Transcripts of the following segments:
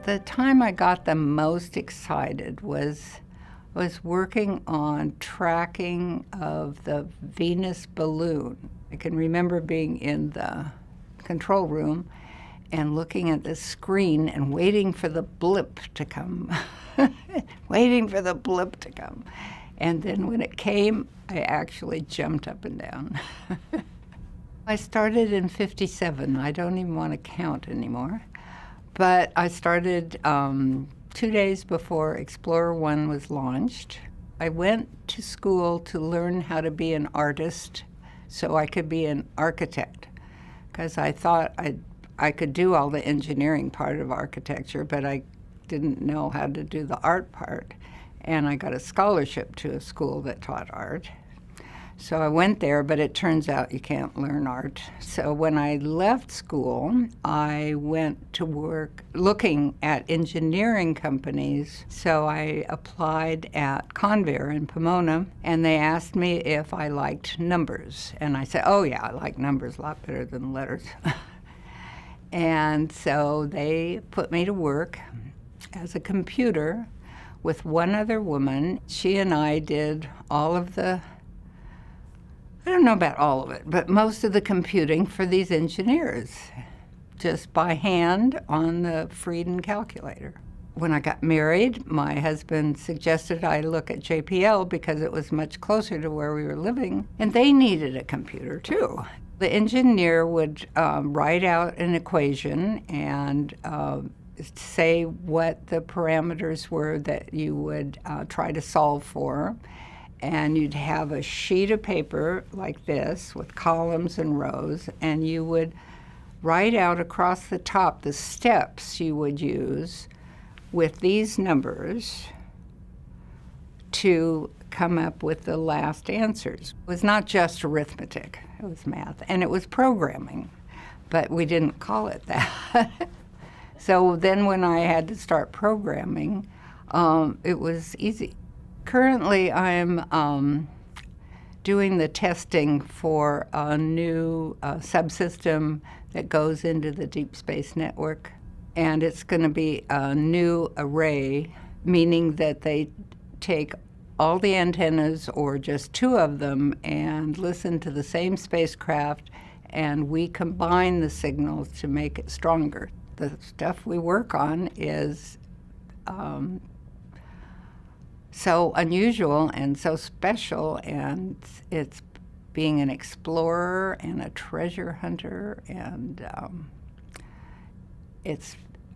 The time I got the most excited was working on tracking of the Venus balloon. I can remember being in the control room and looking at the screen and waiting for the blip to come, waiting for the blip to come. And then when it came, I actually jumped up and down. I started in '57. I don't even want to count anymore. But I started 2 days before Explorer 1 was launched. I went to school to learn how to be an artist so I could be an architect, because I thought I could do all the engineering part of architecture, but I didn't know how to do the art part. And I got a scholarship to a school that taught art. So I went there, but it turns out you can't learn art. So when I left school, I went to work looking at engineering companies. So I applied at Convair in Pomona, and they asked me if I liked numbers. And I said, oh yeah, I like numbers a lot better than letters. And so they put me to work as a computer with one other woman. She and I did all of I don't know about all of it, but most of the computing for these engineers, just by hand on the Frieden calculator. When I got married, my husband suggested I look at JPL because it was much closer to where we were living, and they needed a computer too. The engineer would write out an equation and say what the parameters were that you would try to solve for. And you'd have a sheet of paper like this with columns and rows, and you would write out across the top the steps you would use with these numbers to come up with the last answers. It was not just arithmetic, it was math, and it was programming, but we didn't call it that. So then when I had to start programming, it was easy. Currently, I'm doing the testing for a new subsystem that goes into the Deep Space Network, and it's going to be a new array, meaning that they take all the antennas, or just two of them, and listen to the same spacecraft, and we combine the signals to make it stronger. The stuff we work on is so unusual and so special, and it's being an explorer and a treasure hunter, and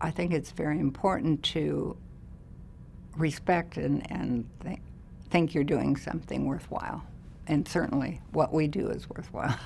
I think it's very important to respect and think you're doing something worthwhile, and certainly what we do is worthwhile.